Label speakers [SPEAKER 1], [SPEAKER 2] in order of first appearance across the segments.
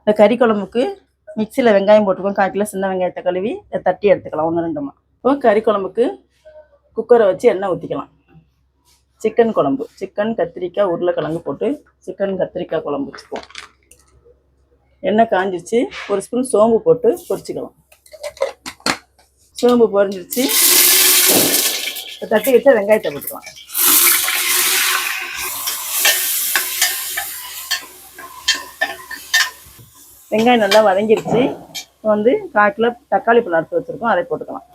[SPEAKER 1] இந்த கறி குழம்புக்கு மிக்சியில் வெங்காயம் போட்டுக்கோம். 1/4 கிலோ சின்ன வெங்காயத்தை கழுவி இதை தட்டி எடுத்துக்கலாம் 1-2மா. இப்போ கறி குழம்புக்கு குக்கரை வச்சு எண்ணெய் ஊற்றிக்கலாம். சிக்கன் குழம்பு, சிக்கன் கத்திரிக்காய் உருளைக்கிழங்கு போட்டு சிக்கன் கத்திரிக்காய் குழம்பு வச்சுக்குவோம். எண்ணெய் காஞ்சிச்சு. 1 ஸ்பூன் சோம்பு போட்டு பொரிச்சிக்கலாம். சோம்பு பொரிஞ்சிருச்சு. தட்டி வச்சா வெங்காயத்தை போட்டுக்கலாம். வெங்காயம் நல்லா வதங்கிருச்சு. வந்து 1/4 கிலோ தக்காளி பழம் அறுத்து வச்சுருக்கோம், அதை போட்டுக்கலாம்.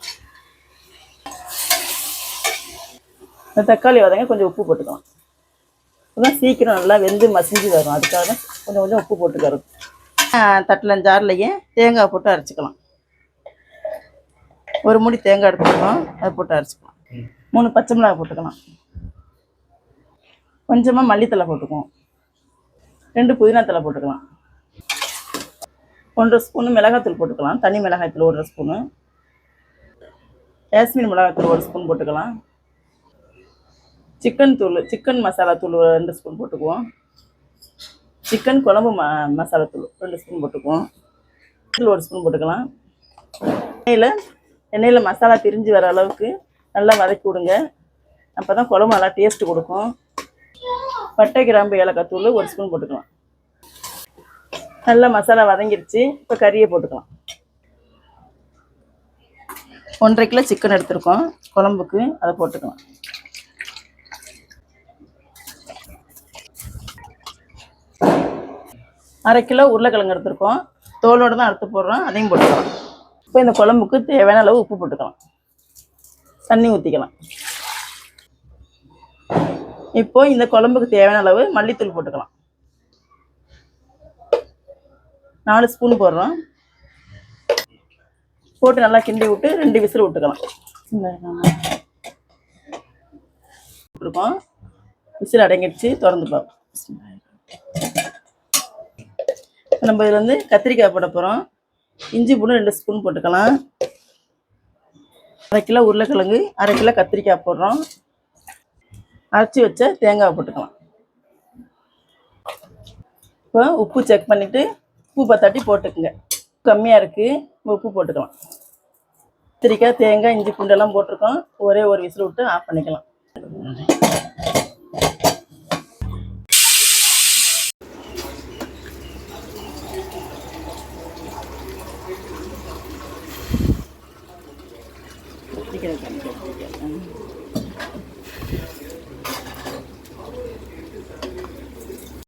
[SPEAKER 1] இந்த தக்காளி வதங்க கொஞ்சம் உப்பு போட்டுக்கலாம். அப்போதான் சீக்கிரம் நல்லா வெந்து மசிஞ்சு வரும். அதுக்காக கொஞ்சம் கொஞ்சம் உப்பு போட்டுக்கிறது. தட்டில் ஜார்லையே தேங்காய் போட்டு அரைச்சிக்கலாம். 1 மூடி தேங்காய் எடுத்துக்கலாம், அதை போட்டு அரைச்சிக்கலாம். 3 பச்சை மிளகாய் போட்டுக்கலாம். கொஞ்சமாக மல்லித்தலை போட்டுக்குவோம். 2 புதினா தலை போட்டுக்கலாம். 1 ஸ்பூனு மிளகாத்தூள் போட்டுக்கலாம். தனி மிளகாய்த்தூள் 1 ஸ்பூனு. காஷ்மீர் மிளகாத்தூள் 1 ஸ்பூன் போட்டுக்கலாம். சிக்கன் தூள், சிக்கன் மசாலா தூள் 2 ஸ்பூன் போட்டுக்குவோம். சிக்கன் குழம்பு மசாலா தூள் 2 ஸ்பூன் போட்டுக்குவோம். 1 ஸ்பூன் போட்டுக்கலாம். எண்ணெயில் மசாலா பிரிஞ்சு வர அளவுக்கு நல்லா வதக்கி விடுங்க. அப்போ தான் குழம்பு நல்லா டேஸ்ட்டு கொடுக்கும். பட்டை கிராம்பு ஏலக்காய் தூள் 1 ஸ்பூன் போட்டுக்கலாம். நல்லா மசாலா வதங்கிருச்சு. இப்போ கறியை போட்டுக்கலாம். 1/2 கிலோ சிக்கன் எடுத்துருக்கோம் குழம்புக்கு, அதை போட்டுக்கலாம். அரை கிலோ உருளைக்கிழங்கு எடுத்துருக்கோம், தோலோடு தான் அறுத்து போடுறோம், அதையும் போட்டுக்கலாம். இப்போ இந்த குழம்புக்கு தேவையான அளவு உப்பு போட்டுக்கலாம். தண்ணி ஊற்றிக்கலாம். இப்போ இந்த குழம்புக்கு தேவையான அளவு மல்லித்தூள் போட்டுக்கலாம். 4 ஸ்பூன் போடுறோம். போட்டு நல்லா கிண்டி விட்டு 2 விசில் விட்டுக்கலாம். விட்டுருக்கோம். விசில் அடங்கிடுச்சு. திறந்து பார்ப்போம். நம்ம இதில் வந்து கத்திரிக்காய் போட போகிறோம். இஞ்சி பூண்டு 2 ஸ்பூன் போட்டுக்கலாம். 1/2 கிலோ உருளைக்கிழங்கு, 1/2 கிலோ கத்திரிக்காய் போடுறோம். அரைச்சி வச்ச தேங்காய் போட்டுக்கலாம். இப்போ உப்பு செக் பண்ணிவிட்டு உப்பு பத்தாட்டி போட்டுக்குங்க. கம்மியாக இருக்குது, உப்பு போட்டுக்கலாம். கத்திரிக்காய், தேங்காய், இஞ்சி பூண்டெல்லாம் போட்டிருக்கோம். ஒரே ஒரு விசில் விட்டு ஆஃப் பண்ணிக்கலாம்.